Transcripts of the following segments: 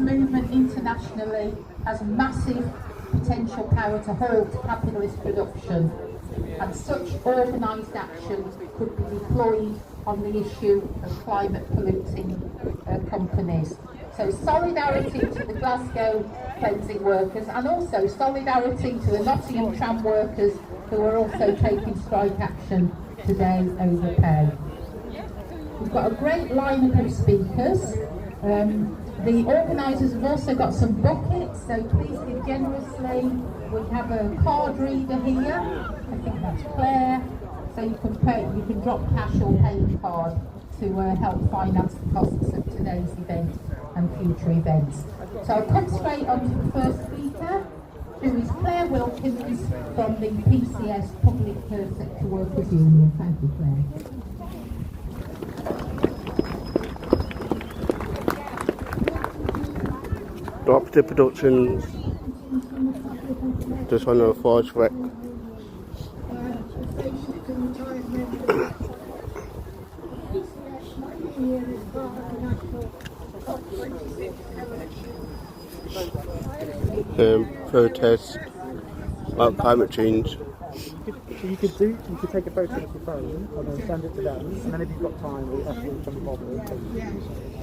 movement internationally has massive potential power to halt capitalist production, and such organised action could be deployed on the issue of climate polluting companies. So solidarity to the Glasgow cleansing workers, and also solidarity to the Nottingham tram workers who are also taking strike action today over pay. We've got a great lineup of speakers. The organisers have also got some buckets, so please give generously. We have a card reader here, I think that's Claire, so you can drop cash or pay card to help finance the costs of today's event and future events. So I'll come straight on to the first speaker, who is Claire Wilkins from the PCS Public Sector Workers Union. Thank you, Claire. Drop the production just on a forge wreck. Protest about climate change. You could take a photo with your phone and then send it to them, and then if you've got time, we'll absolutely come and Yeah.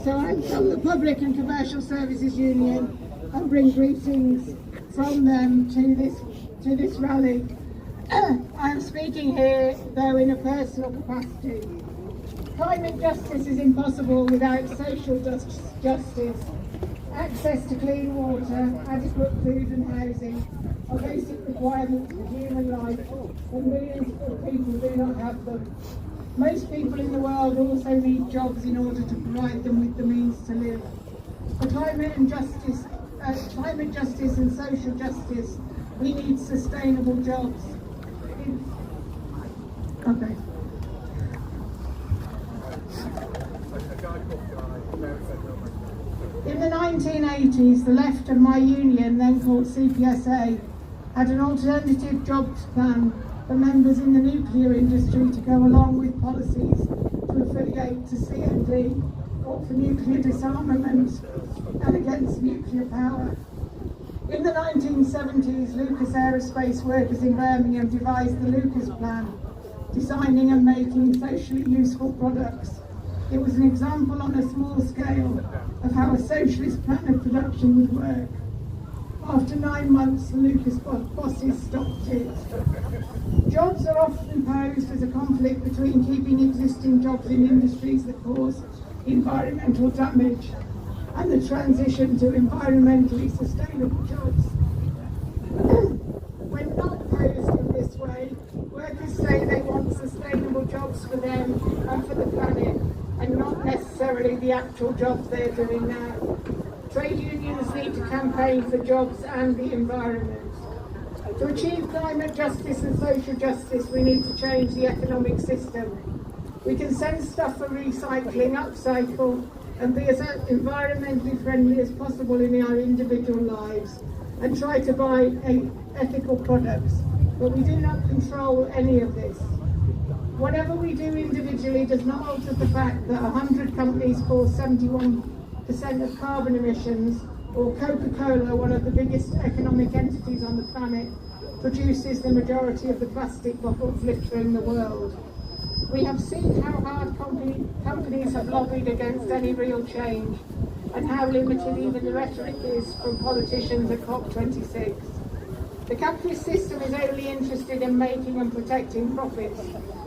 So I'm from the Public and Commercial Services Union and bring greetings from them to this rally. I'm speaking here, though, in a personal capacity. Climate justice is impossible without social justice. Access to clean water, adequate food and housing are basic requirements for human life, and millions of people do not have them. Most people in the world also need jobs in order to provide them with the means to live. For climate justice and social justice, we need sustainable jobs. Okay. In the 1980s, the left of my union, then called CPSA, had an alternative jobs plan for members in the nuclear industry to go along with policies to affiliate to CND, or for nuclear disarmament and against nuclear power. In the 1970s, Lucas Aerospace workers in Birmingham devised the Lucas Plan, designing and making socially useful products. It was an example on a small scale of how a socialist plan of production would work. After 9 months, the Lucas bosses stopped it. Jobs are often posed as a conflict between keeping existing jobs in industries that cause environmental damage and the transition to environmentally sustainable jobs. When not posed in this way, workers say they want sustainable jobs for them and for the planet, and not necessarily the actual jobs they're doing now. Trade unions need to campaign for jobs and the environment. To achieve climate justice and social justice, we need to change the economic system. We can send stuff for recycling, upcycle, and be as environmentally friendly as possible in our individual lives, and try to buy ethical products, but we do not control any of this. Whatever we do individually does not alter the fact that 100 companies cause 71% of carbon emissions, or Coca-Cola, one of the biggest economic entities on the planet, produces the majority of the plastic bottles littering the world. We have seen how hard companies have lobbied against any real change, and how limited even the rhetoric is from politicians at COP26. The capitalist system is only interested in making and protecting profits.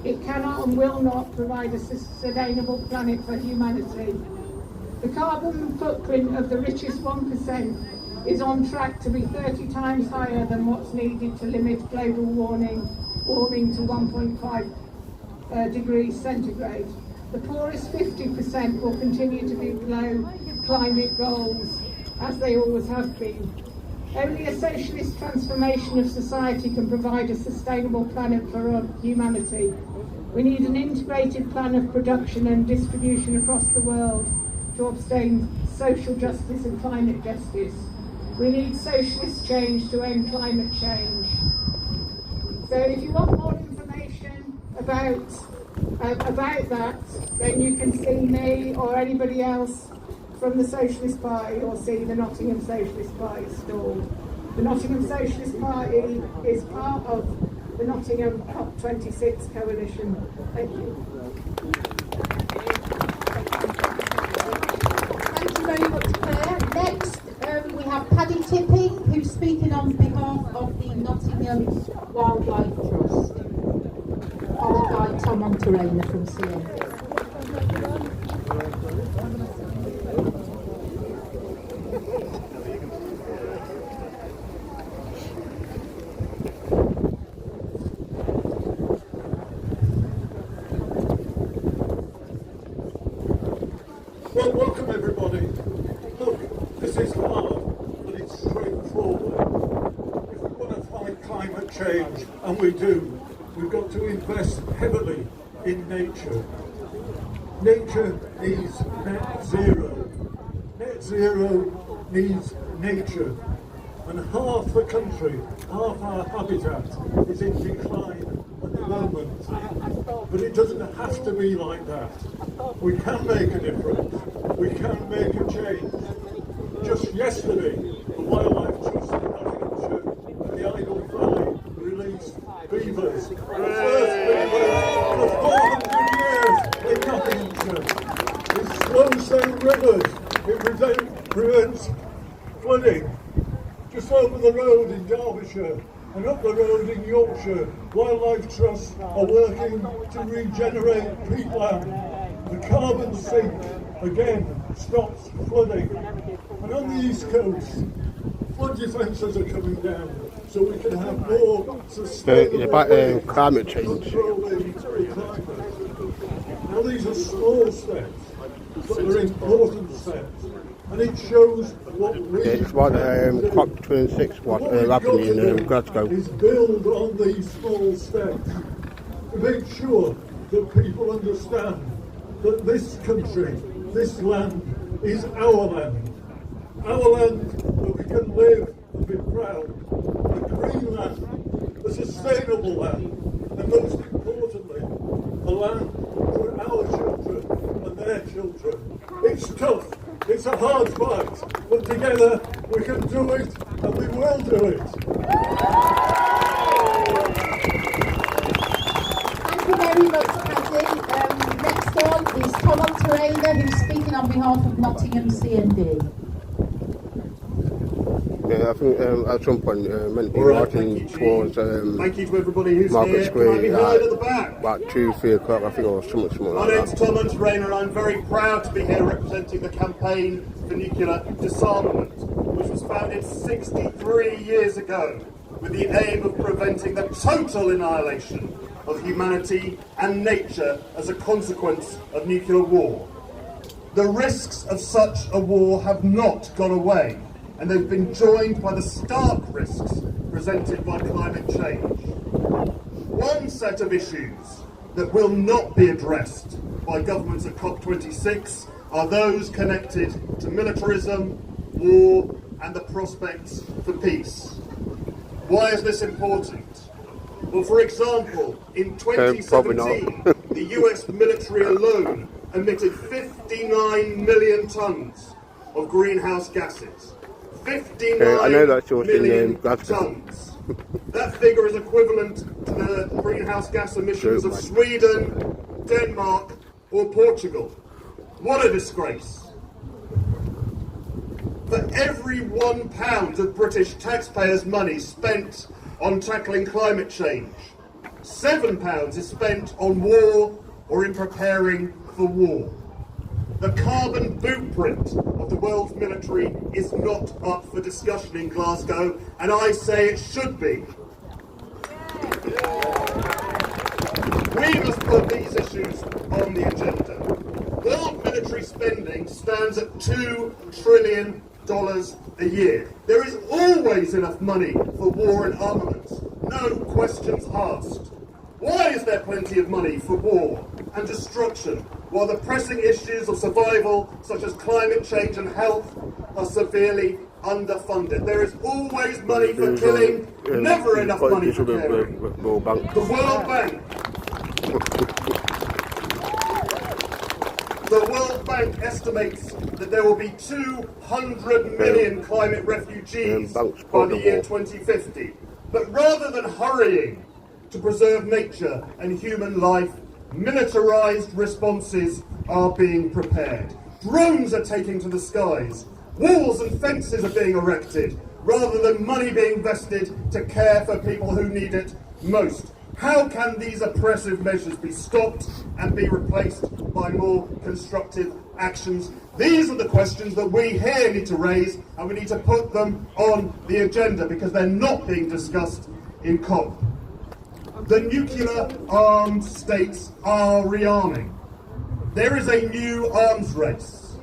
It cannot and will not provide a sustainable planet for humanity. The carbon footprint of the richest 1% is on track to be 30 times higher than what's needed to limit global warming to 1.5 degrees centigrade. The poorest 50% will continue to be below climate goals, as they always have been. Only a socialist transformation of society can provide a sustainable planet for humanity. We need an integrated plan of production and distribution across the world to obtain social justice and climate justice. We need socialist change to end climate change. So if you want more information about that, then you can see me or anybody else from the Socialist Party or see the Nottingham Socialist Party stalled. The Nottingham Socialist Party is part of the Nottingham COP26 coalition. Thank you. Thank you very much, Claire. Next, we have Paddy Tipping, who's speaking on behalf of the Nottingham Wildlife Trust, followed by Tom Monterena from CND. Well, welcome everybody. Look, this is hard, but it's straightforward. If we want to fight climate change, and we do, we've got to invest heavily in nature. Nature needs net zero. Net zero needs nature. And half the country, half our habitat is in decline at the moment. But it doesn't have to be like that. We can make a difference. We can make a change. Just yesterday, the Wildlife Trust in Nottinghamshire and the Idle Valley released beavers. The first beavers for 400 years in Nottinghamshire. It slows down rivers. It prevents flooding. Just over the road in Derbyshire and up the road in Yorkshire, Wildlife Trusts are working to regenerate peatland. The carbon sink, again, stops flooding. And on the East Coast, flood defences are coming down, so we can have more sustainable about climate change. controlling the climate. Now these are small steps, but they're important steps. And it shows what we It's about COP26, what happening in Glasgow. is build on these small steps to make sure that people understand that this country, this land, is our land. Our land that we can live and be proud. A green land, a sustainable land, and most importantly, a land for our children and their children. It's tough. It's a hard fight, but together we can do it, and we will do it. Thank you very much, Paddy. Next on is Tom Monterena, who's speaking on behalf of Nottingham CND. Yeah, I think at some point meant to be marching towards Thank you to everybody who's Market here. Square Can I be heard at the back? about 2-3 o'clock, I think, or something My like name's that. Tom Monterena and I'm very proud to be here representing the campaign for nuclear disarmament, which was founded 63 years ago with the aim of preventing the total annihilation of humanity and nature as a consequence of nuclear war. The risks of such a war have not gone away, and they've been joined by the stark risks presented by climate change. One set of issues that will not be addressed by governments at COP26 are those connected to militarism, war, and the prospects for peace. Why is this important? Well, for example, in 2017, the US military alone emitted 59 million tons of greenhouse gases. 59 I know that's your million Glasgow. tons. That figure is equivalent to the greenhouse gas emissions of Sweden, Denmark, or Portugal. What a disgrace. For every £1 of British taxpayers' money spent on tackling climate change, £7 is spent on war or in preparing for war. The carbon blueprint of the world's military is not up for discussion in Glasgow, and I say it should be. We must put these issues on the agenda. World military spending stands at $2 trillion a year. There is always enough money for war and armaments, no questions asked. Why is there plenty of money for war and destruction, while the pressing issues of survival, such as climate change and health, are severely underfunded? There is always money for killing, never enough money for caring. The World Bank. The World Bank estimates that there will be 200 million climate refugees by the year 2050. But rather than hurrying to preserve nature and human life, militarised responses are being prepared. Drones are taking to the skies. Walls and fences are being erected, rather than money being invested to care for people who need it most. How can these oppressive measures be stopped and be replaced by more constructive actions? These are the questions that we here need to raise, and we need to put them on the agenda because they're not being discussed in COP. The nuclear-armed states are rearming. There is a new arms race.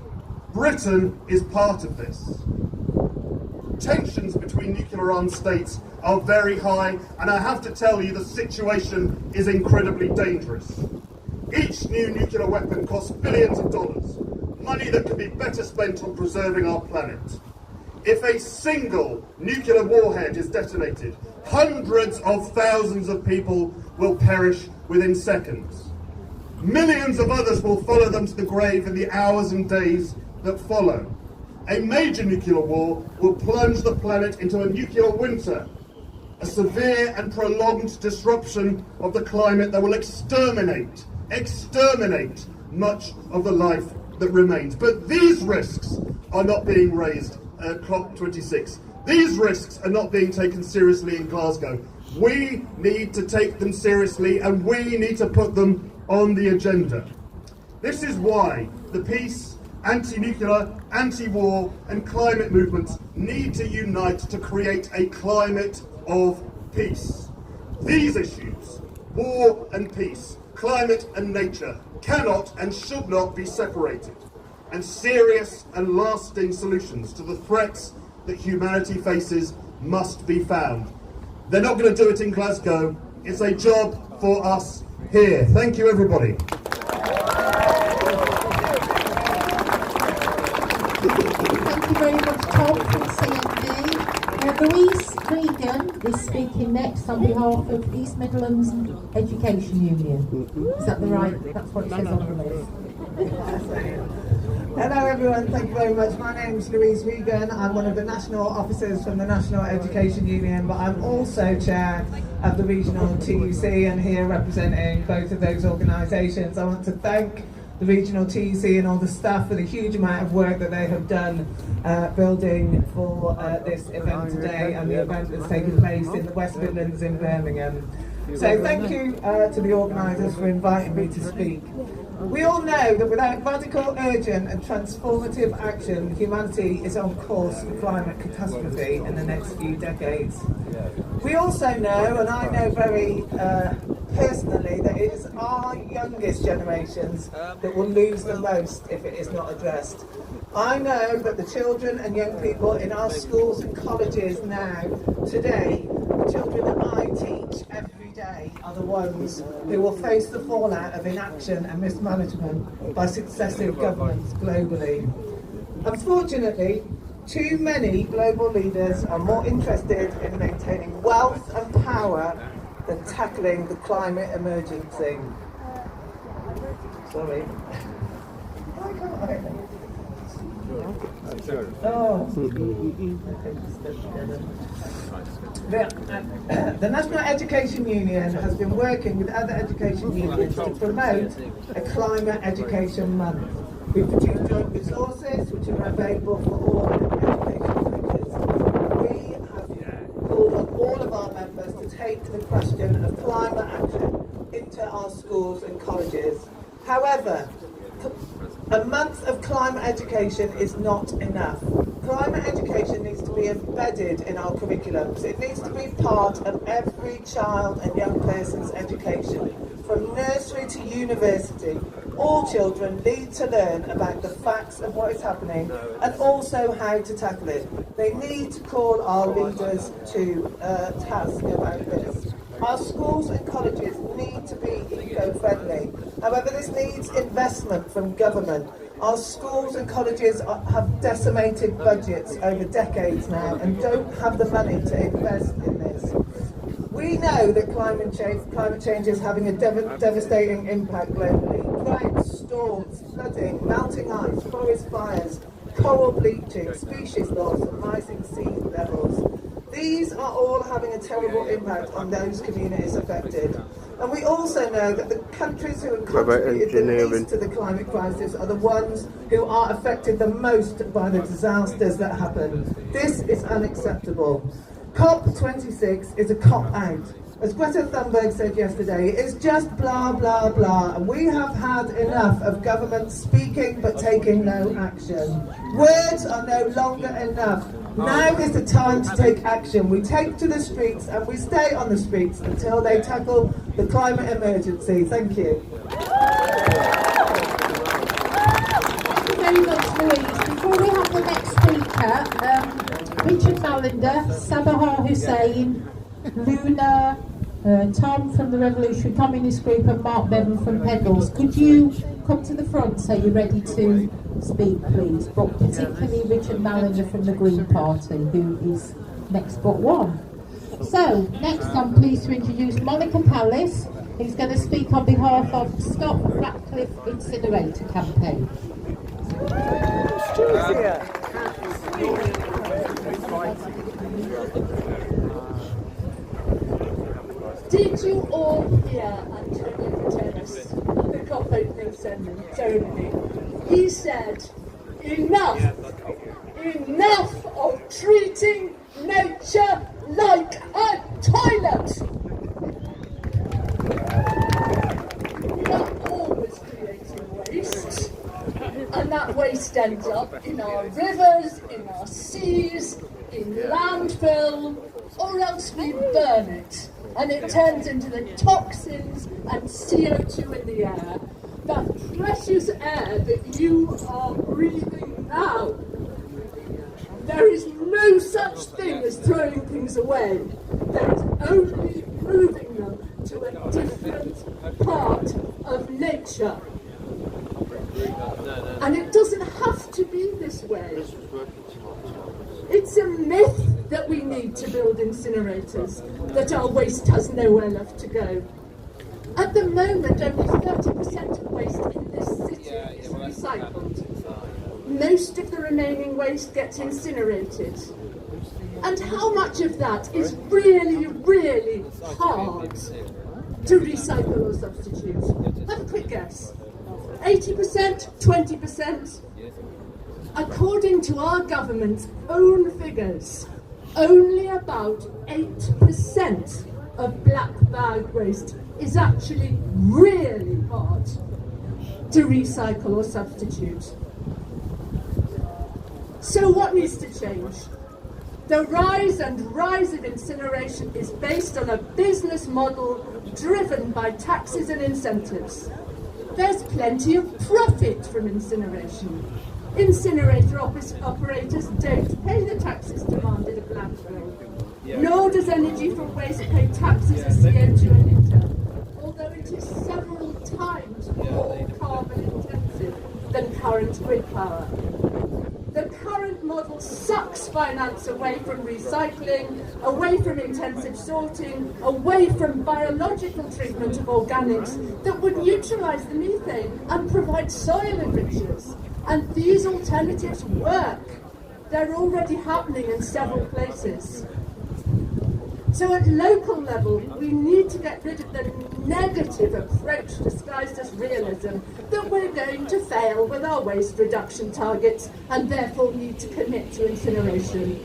Britain is part of this. Tensions between nuclear-armed states are very high, and I have to tell you the situation is incredibly dangerous. Each new nuclear weapon costs billions of dollars, money that could be better spent on preserving our planet. If a single nuclear warhead is detonated, hundreds of thousands of people will perish within seconds. Millions of others will follow them to the grave in the hours and days that follow. A major nuclear war will plunge the planet into a nuclear winter, a severe and prolonged disruption of the climate that will exterminate much of the life that remains. But these risks are not being raised at COP26. These risks are not being taken seriously in Glasgow. We need to take them seriously, and we need to put them on the agenda. This is why the peace, anti-nuclear, anti-war and climate movements need to unite to create a climate of peace. These issues, war and peace, climate and nature, cannot and should not be separated, and serious and lasting solutions to the threats that humanity faces must be found. They're not going to do it in Glasgow. It's a job for us here. Thank you, everybody. Thank you very much, Tom from CMP. Louise Cregan is speaking next on behalf of East Midlands Education Union. Is that the right? That's what it says on the list. Hello everyone, thank you very much. My name is Louise Regan. I'm one of the national officers from the National Education Union, but I'm also chair of the regional TUC and here representing both of those organisations. I want to thank the regional TUC and all the staff for the huge amount of work that they have done building for this event today and the event that's taking place in the West Midlands in Birmingham. So thank you to the organisers for inviting me to speak. We all know that without radical, urgent and transformative action, humanity is on course for climate catastrophe in the next few decades. We also know, and I know very personally, that it is our youngest generations that will lose the most if it is not addressed. I know that the children and young people in our schools and colleges now, today, the children that I teach every day are the ones who will face the fallout of inaction and mismanagement by successive governments globally. Unfortunately, too many global leaders are more interested in maintaining wealth and power than tackling the climate emergency. Sorry. The National Education Union has been working with other education unions to promote a climate education month. We've produced joint resources which are available for all education sectors. We have called on all of our members to take the question of climate action into our schools and colleges. However, a month of climate education is not enough. Climate education needs to be embedded in our curriculums. It needs to be part of every child and young person's education. From nursery to university, all children need to learn about the facts of what is happening and also how to tackle it. They need to call our leaders to task about this. Our schools and colleges need to be eco-friendly. However, this needs investment from government. Our schools and colleges have decimated budgets over decades now and don't have the money to invest in this. We know that climate change is having a devastating impact globally. Droughts, storms, flooding, melting ice, forest fires, coral bleaching, species loss and rising sea levels. These are all having a terrible impact on those communities affected. And we also know that the countries who have contributed the least to the climate crisis are the ones who are affected the most by the disasters that happen. This is unacceptable. COP26 is a cop-out. As Greta Thunberg said yesterday, it's just blah, blah, blah. And we have had enough of government speaking but taking no action. Words are no longer enough. Now is the time to take action. We take to the streets and we stay on the streets until they tackle the climate emergency. Thank you. Thank you very much, Louise. Before we have the next speaker, Richard Mallender, Sabahar Hussain, Luna, Tom from the Revolution Communist Group and Mark Bevan from Pedals. Could you come to the front so you're ready to speak, please? But particularly Richard Mallender from the Green Party, who is next but one. So, next I'm pleased to introduce Monica Pallis, who's going to speak on behalf of Stop Ratcliffe Incinerator Campaign. Stu's here. Did you all hear Antonio Guterres at the COP opening ceremony? He said, enough of treating nature like a toilet. We are always creating waste, and that waste ends up in our rivers, in our seas, in landfill, or else we burn it. And it turns into the toxins and CO2 in the air, that precious air that you are breathing now. There is no such thing as throwing things away. There is only moving them to a different part of nature. And it doesn't have to be this way. It's a myth that we need to build incinerators, that our waste has nowhere left to go. At the moment, only 30% of waste in this city is recycled. Most of the remaining waste gets incinerated. And how much of that is really, really hard to recycle or substitute? Have a quick guess. 80%? 20%? According to our government's own figures, only about 8% of black bag waste is actually really hard to recycle or substitute. So what needs to change? The rise of incineration is based on a business model driven by taxes and incentives. There's plenty of profit from incineration. Incinerator operators don't pay the taxes demanded of landfill, nor does energy from waste pay taxes as CO2 emitter, although it is several times more carbon intensive than current grid power. The current model sucks finance away from recycling, away from intensive sorting, away from biological treatment of organics that would neutralise the methane and provide soil enrichers. And these alternatives work. They're already happening in several places. So at local level, we need to get rid of the negative approach disguised as realism that we're going to fail with our waste reduction targets and therefore need to commit to incineration.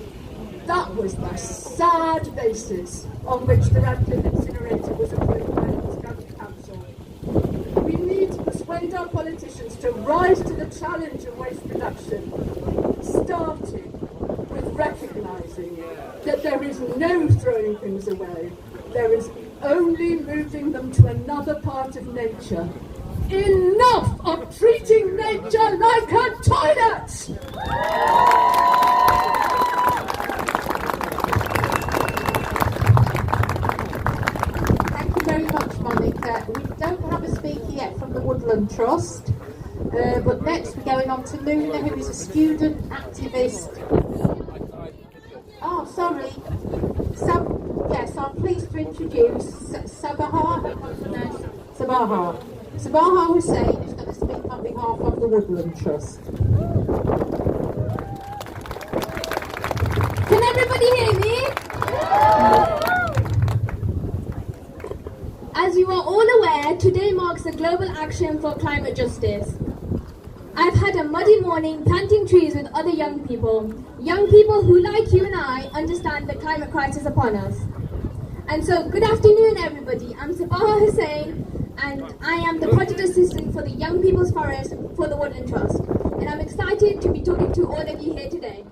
That was the sad basis on which the Radcliffe incinerator was approved by the County Council. We need to persuade our politicians to rise to the challenge of waste reduction, starting with recognising that there is no throwing things away. There is only moving them to another part of nature. Enough of treating nature like a toilet! Thank you very much, Monica. We don't have a speaker yet from the Woodland Trust, but next we're going on to Luna, who is a student activist. Oh, sorry. Yes, I'm pleased to introduce Sabahar Hussain, who's going to speak on behalf of the Woodland Trust. Can everybody hear me? As you are all aware, today marks the Global Action for Climate Justice. I've had a muddy morning planting trees with other young people who, like you and I, understand the climate crisis upon us. And so, good afternoon everybody, I'm Sabaha Hussain, and I am the Project Assistant for the Young People's Forest for the Woodland Trust. And I'm excited to be talking to all of you here today.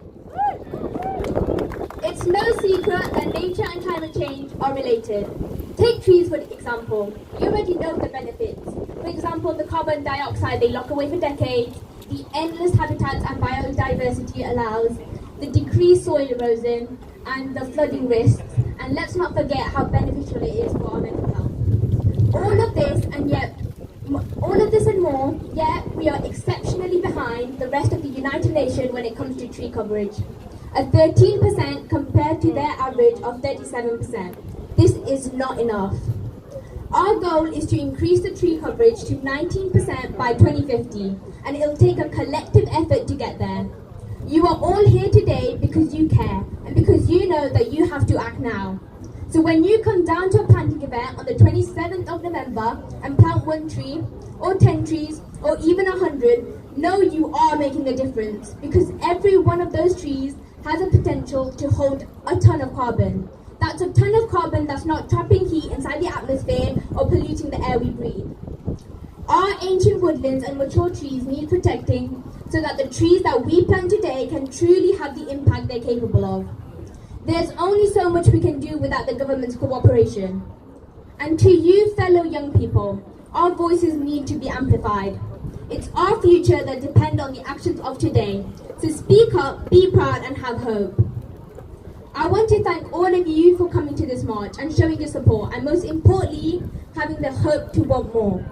It's no secret that nature and climate change are related. Take trees for example. You already know the benefits. For example, the carbon dioxide they lock away for decades, the endless habitats and biodiversity allows, the decreased soil erosion, and the flooding risks. And let's not forget how beneficial it is for our mental health. All of this and more, yet we are exceptionally behind the rest of the United Nations when it comes to tree coverage. At 13% compared to their average of 37%. This is not enough. Our goal is to increase the tree coverage to 19% by 2050, and it'll take a collective effort to get there. You are all here today because you care, and because you know that you have to act now. So when you come down to a planting event on the 27th of November and plant 1 tree, or 10 trees, or even 100, know you are making a difference, because every one of those trees has a potential to hold a ton of carbon. That's a ton of carbon that's not trapping heat inside the atmosphere or polluting the air we breathe. Our ancient woodlands and mature trees need protecting so that the trees that we plant today can truly have the impact they're capable of. There's only so much we can do without the government's cooperation. And to you fellow young people, our voices need to be amplified. It's our future that depends on the actions of today. So speak up, be proud and have hope. I want to thank all of you for coming to this march and showing your support, and most importantly, having the hope to want more.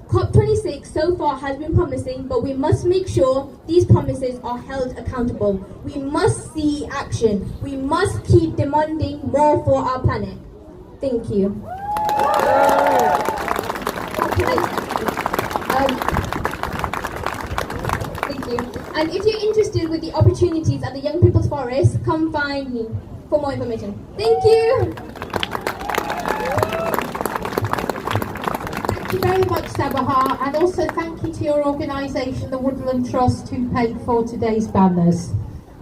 COP26 so far has been promising, but we must make sure these promises are held accountable. We must see action. We must keep demanding more for our planet. Thank you. Thank you. And if you're interested with the opportunities at the Young People's Forest, come find me for more information. Thank you. Thank you very much, Sabaha, and also thank you to your organisation, the Woodland Trust, who paid for today's banners.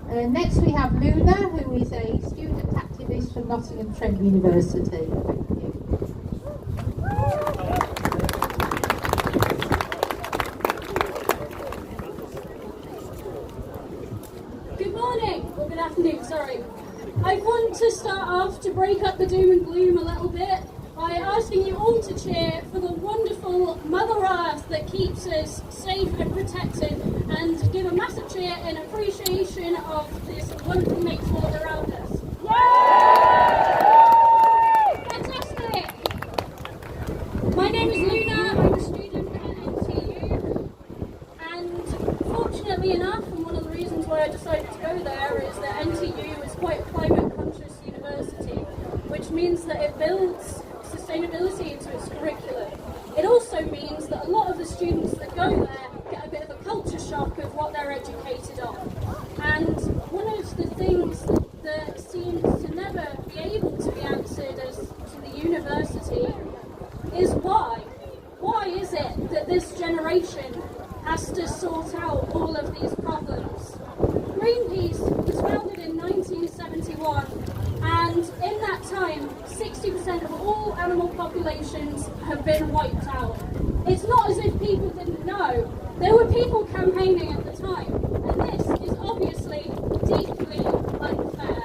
Next we have Luna, who is a student activist from Nottingham Trent University. Thank you. Good morning, or good afternoon, sorry. I want to start off to break up the doom and gloom a little bit by asking you all to cheer for the wonderful Mother Earth that keeps us safe and protected, and give a massive cheer in appreciation of this wonderful nature world around us. Yay! Fantastic! My name is Luna, I'm a student at NTU, and fortunately enough, and one of the reasons why I decided to go there is that NTU is quite a climate conscious university, which means that it builds sustainability into its curriculum. It also means that a lot of the students that go there get a bit of a culture shock of what they're educated on. And one of the things that seems to never be able to be answered as to the university is why. Why is it that this generation has to sort out all of these problems? Greenpeace was founded in 1971, and in that time 60% of all animal populations have been wiped out. It's not as if people didn't know. There were people campaigning at the time, and this is obviously deeply unfair.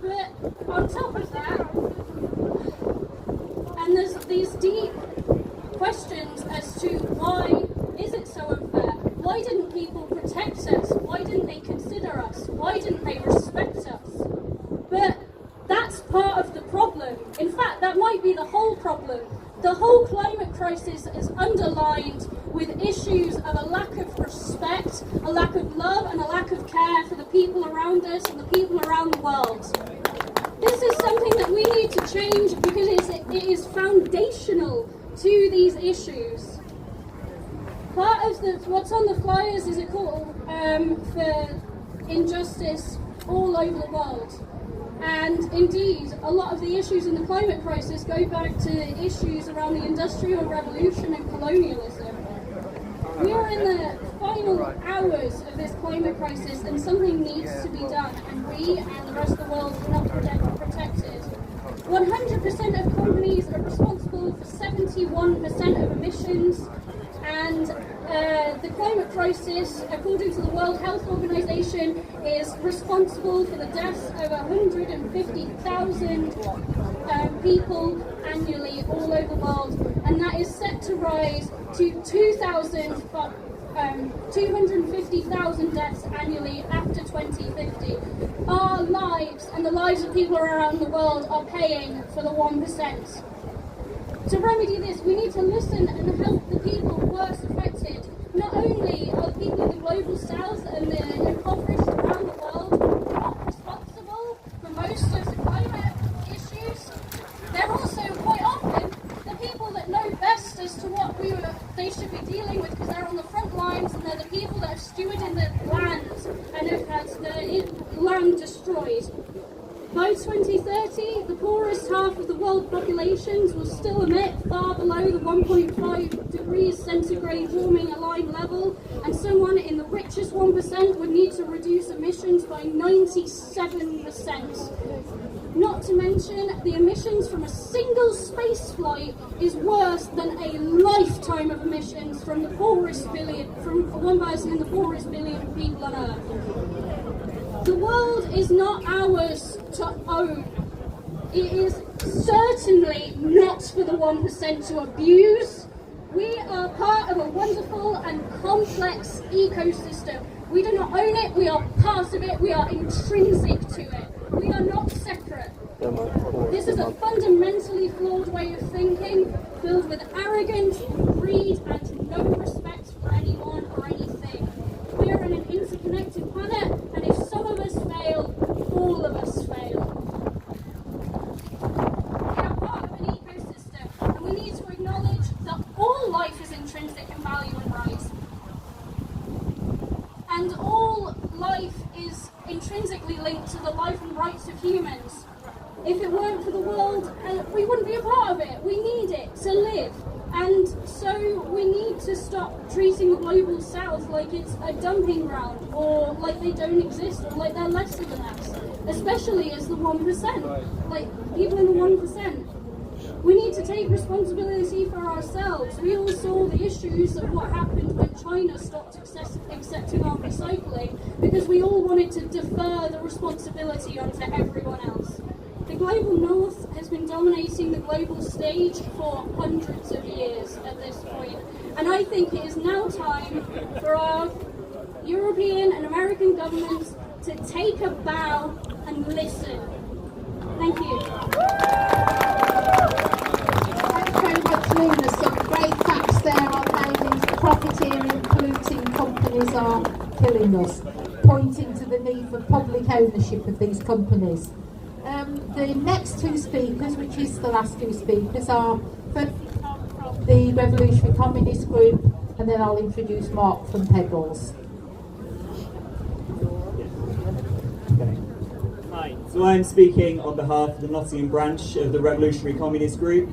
But on top of that, and there's these deep questions as to why is it so unfair? Why didn't people protect us? Why didn't they consider us? Why didn't they respect us? But that's part of the problem. In fact, that might be the whole problem. The whole climate crisis is underlined with issues of a lack of respect, a lack of love, and a lack of care for the people around us and the people around the world. This is something that we need to change because it is foundational to these issues. Part of what's on the flyers is a call for injustice all over the world. And indeed, a lot of the issues in the climate crisis go back to issues around the Industrial Revolution and colonialism. We are in the final hours of this climate crisis and something needs to be done, and we and the rest of the world are not protected. 100% of companies are responsible for 71% of emissions, and the climate crisis, according to the World Health Organization, is responsible for the deaths of 150,000 people annually all over the world, and that is set to rise to 250,000 deaths annually after 2050. Our lives and the lives of people around the world are paying for the 1%. To remedy this, we need to listen and help the people worst affected. Not only are the people in the global south and the impoverished around the world not responsible for most of the climate issues, they're also quite often the people that know best as to what they should be dealing with, because they're on the front lines and they're the people that have stewarded the land and have had the land destroyed. By 2030, the poorest half of the world populations will still emit far below the 1.5 degrees centigrade warming aligned level, and someone in the richest 1% would need to reduce emissions by 97%. Not to mention, the emissions from a single space flight is worse than a lifetime of emissions from the poorest from one person in the poorest billion people on Earth. The world is not ours to own. It is certainly not for the 1% to abuse. We are part of a wonderful and complex ecosystem. We do not own it, we are part of it, we are intrinsic to it. We are not separate. This is a fundamentally flawed way of thinking, filled with arrogance, greed, and no respect for anyone or anything. We are in an interconnected planet, and if some of us fail, all of us fail. We are part of an ecosystem, and we need to acknowledge that all life is intrinsic in value and rights. And all life is intrinsically linked to the life and rights of humans. If it weren't for the world, we wouldn't be a part of it. We need it to live. And so we need to stop treating the global south like it's a dumping ground, or like they don't exist, or like they're lesser than us, especially as the 1%, like people in the 1%. We need to take responsibility for ourselves. We all saw the issues of what happened when China stopped accepting our recycling, because we all wanted to defer the responsibility onto everyone else. The global north has been dominating the global stage for hundreds of years at this point, and I think it is now time for our European and American governments to take a bow and listen. Thank you. Thanks very much, Luna. Some great facts there on how these profiteering, polluting companies are killing us, pointing to the need for public ownership of these companies. The next two speakers, which is the last two speakers, are firstly Tom from the Revolutionary Communist Group, and then I'll introduce Mark from Pebbles. Hi, so I'm speaking on behalf of the Nottingham branch of the Revolutionary Communist Group,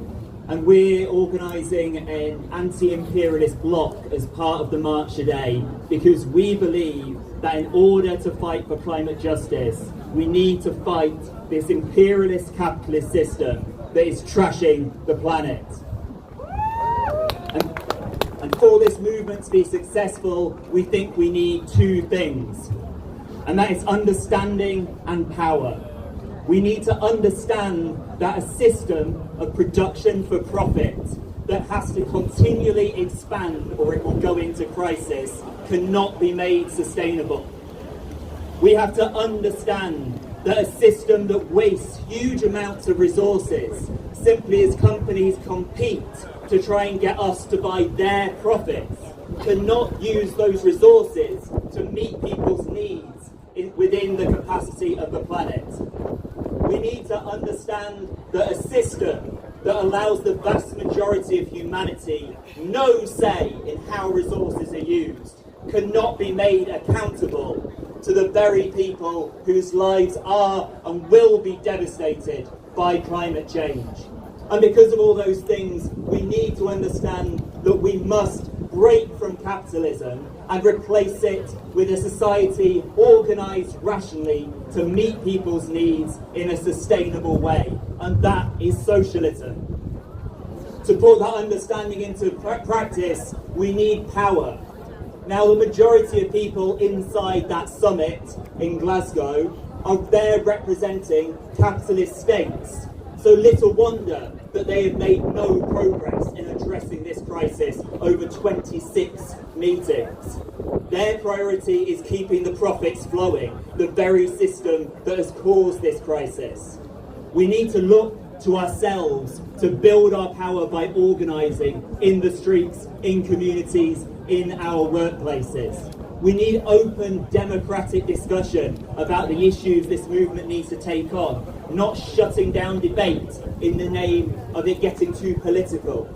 and we're organising an anti-imperialist bloc as part of the march today, because we believe that in order to fight for climate justice, we need to fight this imperialist capitalist system that is trashing the planet. And for this movement to be successful, we think we need two things, and that is understanding and power. We need to understand that a system of production for profit that has to continually expand or it will go into crisis cannot be made sustainable. We have to understand that a system that wastes huge amounts of resources simply as companies compete to try and get us to buy their profits cannot use those resources to meet people's needs within the capacity of the planet. We need to understand that a system that allows the vast majority of humanity no say in how resources are used cannot be made accountable to the very people whose lives are and will be devastated by climate change. And because of all those things, we need to understand that we must break from capitalism and replace it with a society organised rationally to meet people's needs in a sustainable way. And that is socialism. To put that understanding into practice, we need power. Now, the majority of people inside that summit in Glasgow are there representing capitalist states. So little wonder that they have made no progress in addressing this crisis over 26 meetings. Their priority is keeping the profits flowing, the very system that has caused this crisis. We need to look to ourselves to build our power by organising in the streets, in communities, in our workplaces. We need open democratic discussion about the issues this movement needs to take on, not shutting down debate in the name of it getting too political.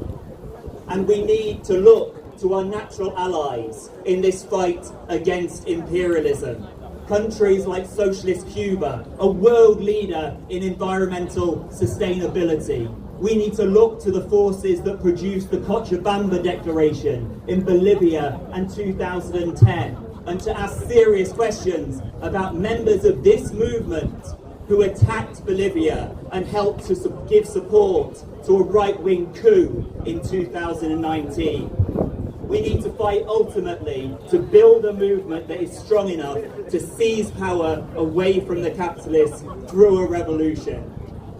And we need to look to our natural allies in this fight against imperialism. Countries like socialist Cuba, a world leader in environmental sustainability. We need to look to the forces that produced the Cochabamba Declaration in Bolivia and 2010, and to ask serious questions about members of this movement who attacked Bolivia and helped to give support to a right-wing coup in 2019. We need to fight ultimately to build a movement that is strong enough to seize power away from the capitalists through a revolution.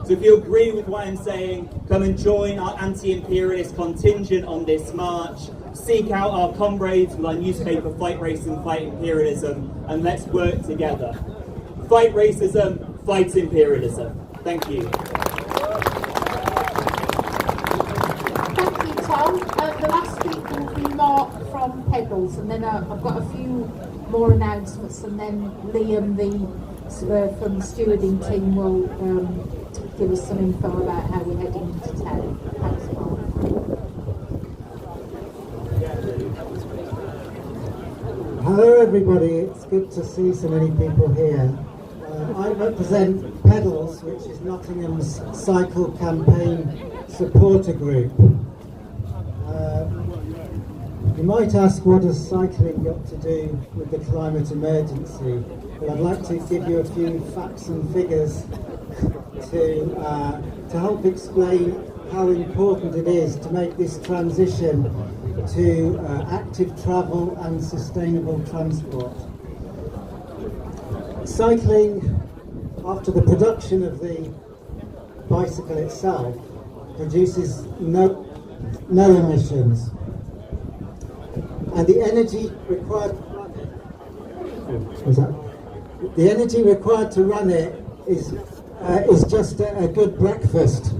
So if you agree with what I'm saying, come and join our anti-imperialist contingent on this march. Seek out our comrades with our newspaper Fight Racism, Fight Imperialism, and let's work together. Fight racism, fight imperialism. Thank you. Thank you, Tom. The last speaker will be Mark from Pedals, and then I've got a few more announcements, and then Liam from the stewarding team will give us some info about how we're heading into town. Thanks, Mark. Hello everybody, it's good to see so many people here. I represent Pedals, which is Nottingham's cycle campaign supporter group. You might ask, what has cycling got to do with the climate emergency? Well, I'd like to give you a few facts and figures to help explain how important it is to make this transition to active travel and sustainable transport. Cycling, after the production of the bicycle itself, produces no emissions, and the energy required to run it is just a good breakfast.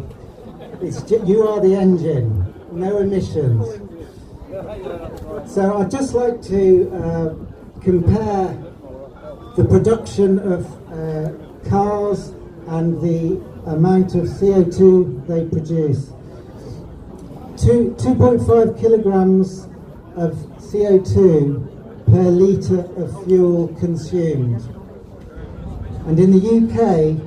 You are the engine, no emissions. So I'd just like to compare the production of cars and the amount of CO2 they produce. 2.5 kilograms of CO2 per litre of fuel consumed. And in the UK,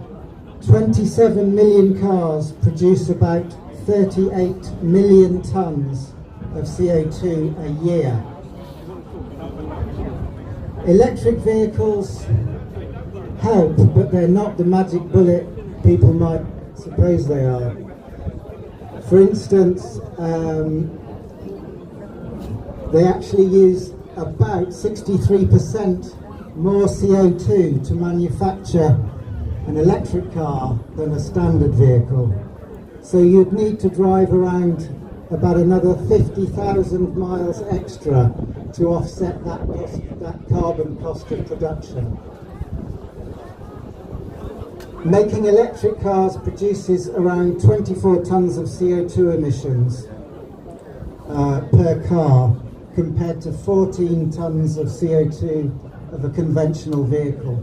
27 million cars produce about 38 million tonnes of CO2 a year. Electric vehicles help, but they're not the magic bullet people might suppose they are. For instance, they actually use about 63% more CO2 to manufacture an electric car than a standard vehicle. So you'd need to drive around about another 50,000 miles extra to offset that carbon cost of production. Making electric cars produces around 24 tonnes of CO2 emissions per car, compared to 14 tonnes of CO2 of a conventional vehicle.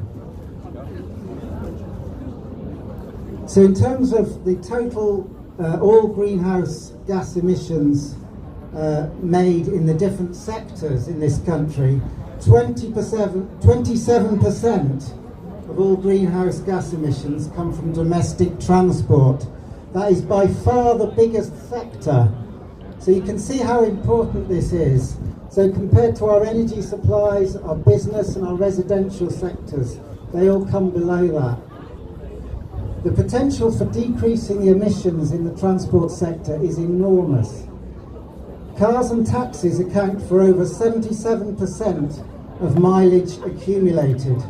So in terms of the total all greenhouse gas emissions made in the different sectors in this country, 27% of all greenhouse gas emissions come from domestic transport. That is by far the biggest sector. So you can see how important this is. So compared to our energy supplies, our business and our residential sectors, they all come below that. The potential for decreasing the emissions in the transport sector is enormous. Cars and taxis account for over 77% of mileage accumulated,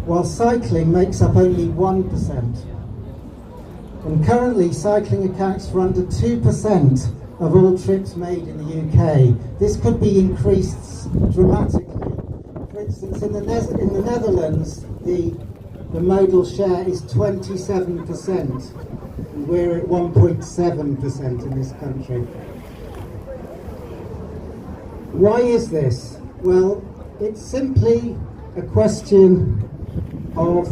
while cycling makes up only 1%. And currently, cycling accounts for under 2% of all trips made in the UK. This could be increased dramatically. For instance, in the Netherlands, the modal share is 27%, and we're at 1.7% in this country. Why is this? Well, it's simply a question of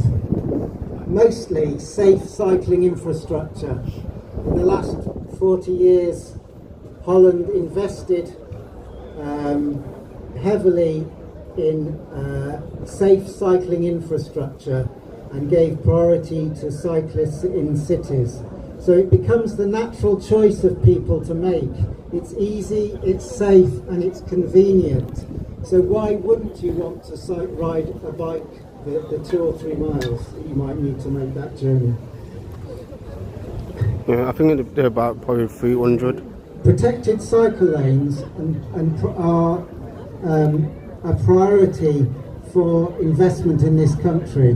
mostly safe cycling infrastructure. In the last 40 years, Holland invested heavily in safe cycling infrastructure and gave priority to cyclists in cities. So it becomes the natural choice of people to make. It's easy, it's safe, and it's convenient. So why wouldn't you want to ride a bike the 2 or 3 miles that you might need to make that journey? Yeah, I think they're about probably 300. Protected cycle lanes are a priority for investment in this country.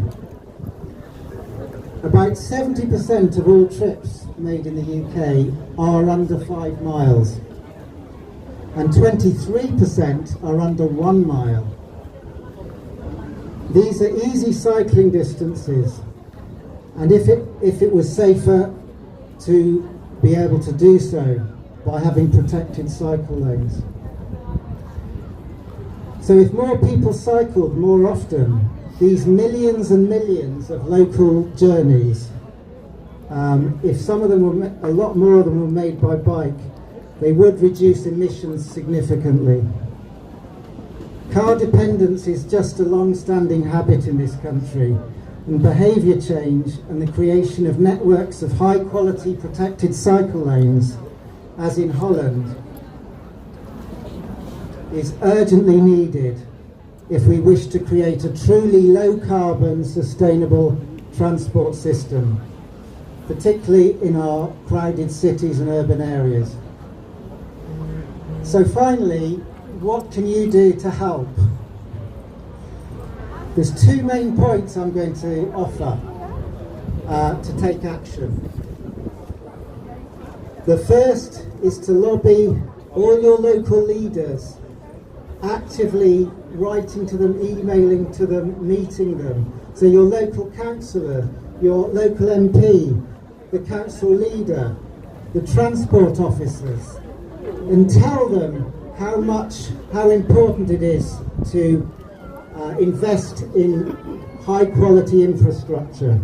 About 70% of all trips made in the UK are under 5 miles, and 23% are under 1 mile. These are easy cycling distances, and if it was safer to be able to do so by having protected cycle lanes. So if more people cycled more often, these millions and millions of local journeys, if some of them were, a lot more of them were made by bike, they would reduce emissions significantly. Car dependence is just a long-standing habit in this country, and behaviour change and the creation of networks of high-quality protected cycle lanes, as in Holland, is urgently needed if we wish to create a truly low-carbon, sustainable transport system, particularly in our crowded cities and urban areas. So finally, what can you do to help? There's 2 main points I'm going to offer to take action. The first is to lobby all your local leaders, actively writing to them, emailing to them, meeting them. So your local councillor, your local MP, the council leader, the transport officers, and tell them how important it is to invest in high quality infrastructure.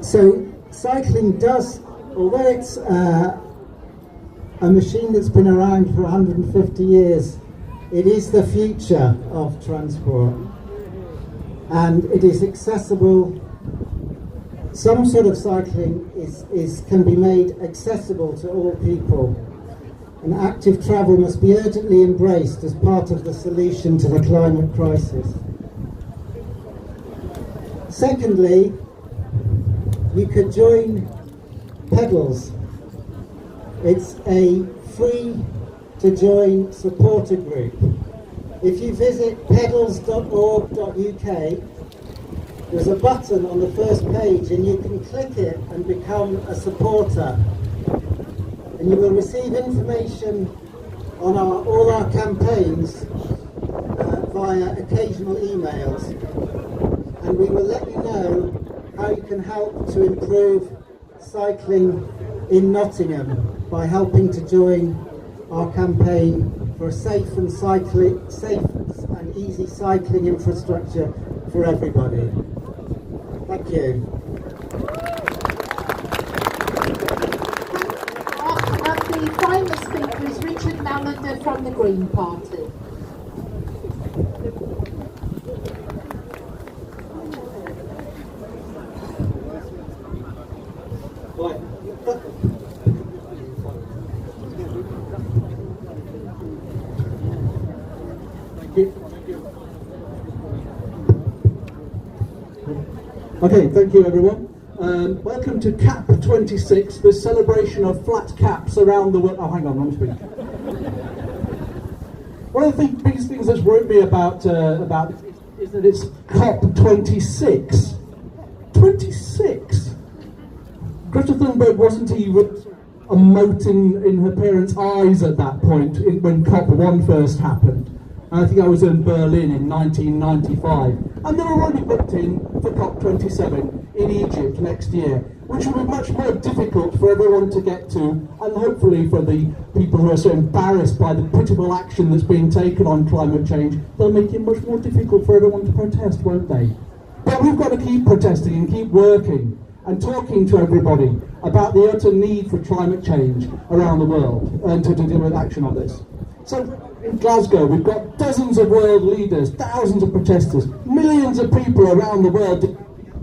So cycling does, although it's a machine that's been around for 150 years, it is the future of transport, and it is accessible. Some sort of cycling can be made accessible to all people, and active travel must be urgently embraced as part of the solution to the climate crisis. Secondly, you could join Pedals. It's a free to join supporter group. If you visit pedals.org.uk, there's a button on the first page and you can click it and become a supporter. And you will receive information on all our campaigns via occasional emails. And we will let you know how you can help to improve cycling in Nottingham by helping to join our campaign for a safe and easy cycling infrastructure for everybody. Thank you. Amanda from the Green Party. Okay, thank you everyone. Welcome to CAP 26, the celebration of flat caps around the world. Oh, hang on, wrong speaker. One of the biggest things that's worried me about is that it's COP 26. 26? Greta Thunberg wasn't even a mote in her parents' eyes at that point when COP 1 first happened. I think I was in Berlin in 1995, and they're already booked in for COP27 in Egypt next year, which will be much more difficult for everyone to get to, and hopefully for the people who are so embarrassed by the pitiful action that's being taken on climate change, they'll make it much more difficult for everyone to protest, won't they? But we've got to keep protesting and keep working and talking to everybody about the utter need for climate change around the world and to deal with action on this. So in Glasgow, we've got dozens of world leaders, thousands of protesters, millions of people around the world doing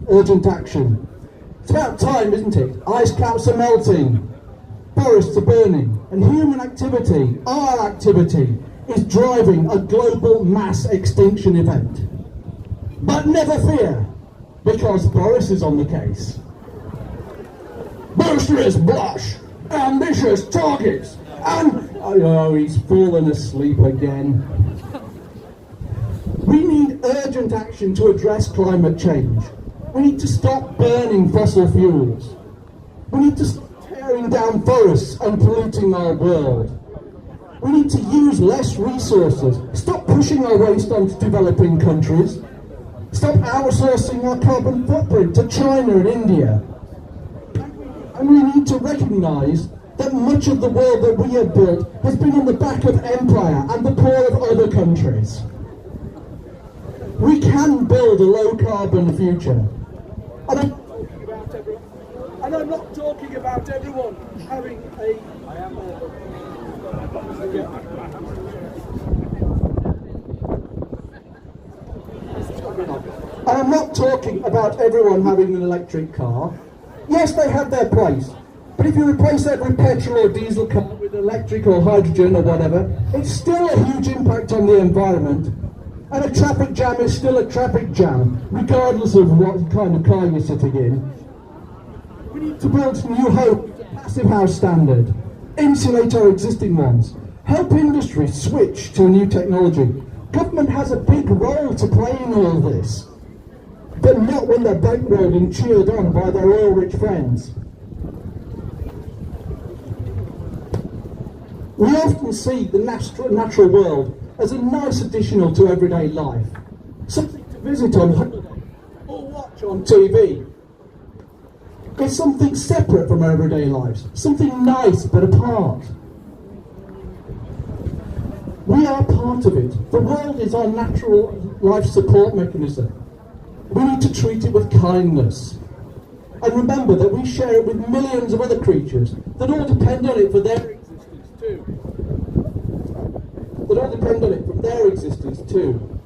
urgent action. It's about time, isn't it? Ice caps are melting, forests are burning, and human activity, our activity, is driving a global mass extinction event. But never fear, because Boris is on the case. Boisterous blush, ambitious targets, and oh, he's fallen asleep again. We need urgent action to address climate change. We need to stop burning fossil fuels. We need to stop tearing down forests and polluting our world. We need to use less resources. Stop pushing our waste onto developing countries. Stop outsourcing our carbon footprint to China and India. And we need to recognise that much of the world that we have built has been on the back of empire and the poor of other countries. We can build a low-carbon future. And I'm not talking about everyone having a... And I'm not talking about everyone having an electric car. Yes, they have their place. But if you replace every petrol or diesel car with electric or hydrogen or whatever, it's still a huge impact on the environment. And a traffic jam is still a traffic jam, regardless of what kind of car you're sitting in. We need to build new homes, a passive house standard, insulate our existing ones, help industry switch to a new technology. Government has a big role to play in all this, but not when they're bankrolled and cheered on by their oil-rich friends. We often see the natural world as a nice additional to everyday life, something to visit on holiday or watch on TV. It's something separate from our everyday lives, something nice but apart. We are part of it. The world is our natural life support mechanism. We need to treat it with kindness. And remember that we share it with millions of other creatures that all depend on it for their existence too.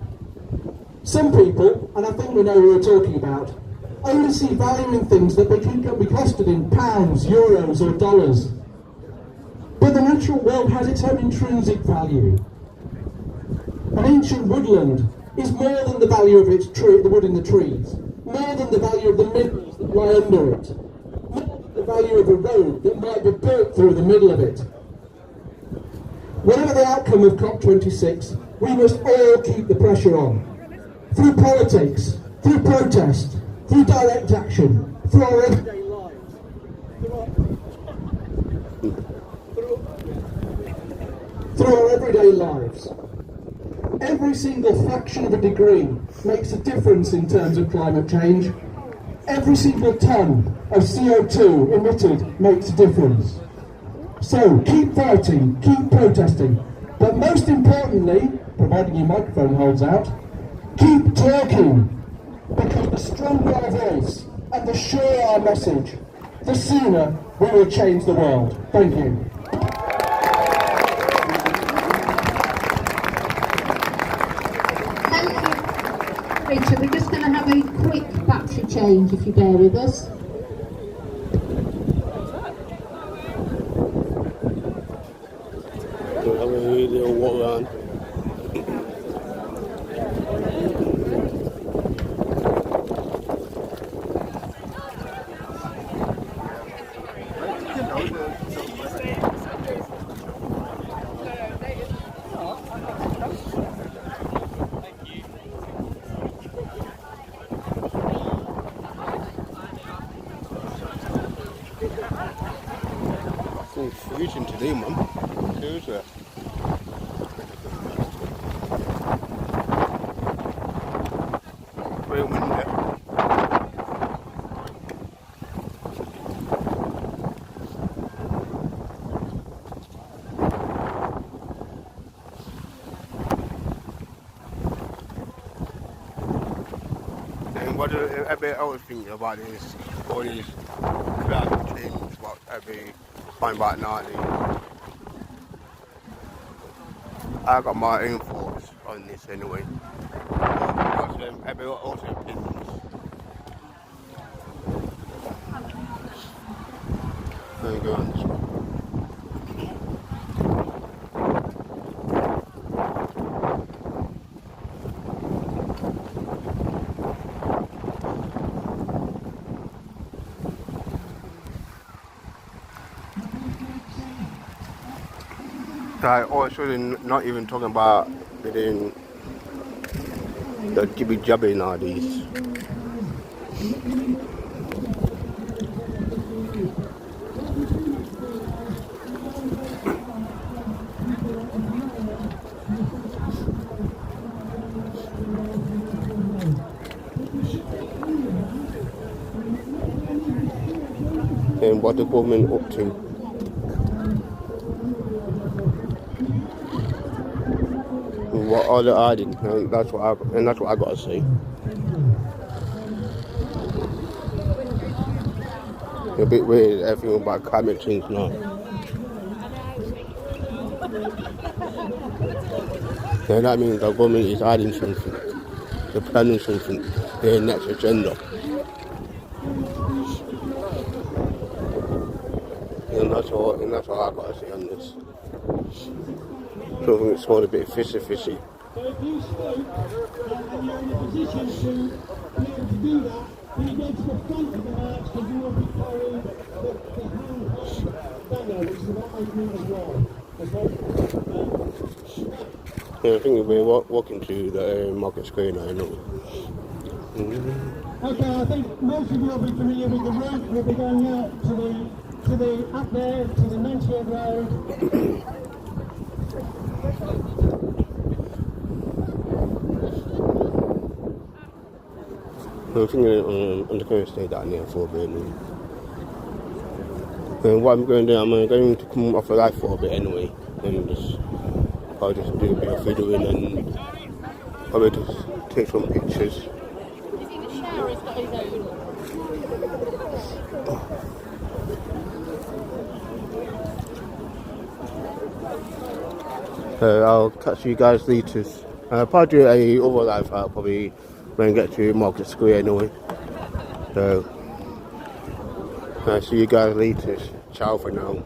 Some people, and I think we know who we're talking about, only see value in things that can be costed in pounds, euros or dollars. But the natural world has its own intrinsic value. An ancient woodland is more than the value of its tree, the wood in the trees, more than the value of the minerals that lie under it, more than the value of a road that might be built through the middle of it. Whatever the outcome of COP26, we must all keep the pressure on. Through politics, through protest, through direct action, through our everyday lives. Through our everyday lives. Every single fraction of a degree makes a difference in terms of climate change. Every single tonne of CO2 emitted makes a difference. So keep fighting, keep protesting, but most importantly, providing your microphone holds out, keep talking, because the stronger our voice and the surer our message, the sooner we will change the world. Thank you. change if you bear with us. We'll have a little walk around. It's freezing today, man. Seriously. Very windy. And what do everybody else think about this? All these climate change, what everybody find about Nottingham? I got my own thoughts on this anyway. Everybody also opinions. There you go on this one. Also, not even talking about within the jibby jabby nowadays. And what the government up to? What are they adding? And that's what I gotta say. A bit weird everything about climate change now. And that means the government is adding something. They're planning something. Their next agenda. And that's all I gotta say on this. So I think it's going a bit fishy. So if you speak and you're in a position to be able to do that, when you go to the front of the march, because you will be carrying the hand banner, which is about 8 metres wide. Yeah, I think we're walking to the Market Square now, aren't we? Okay, I think most of you will be familiar with the route. We'll be going out to the up there, to the Mansfield Road. I'm thinking I'm just going to stay down there for a bit. And what I'm going to do, I'm going to come off the live for a bit anyway. And I'll just do a bit of videoing and probably just take some pictures. I'll catch you guys later. I'll probably do a other live out probably when I get to Market Square anyway. So I'll see you guys later. Ciao for now.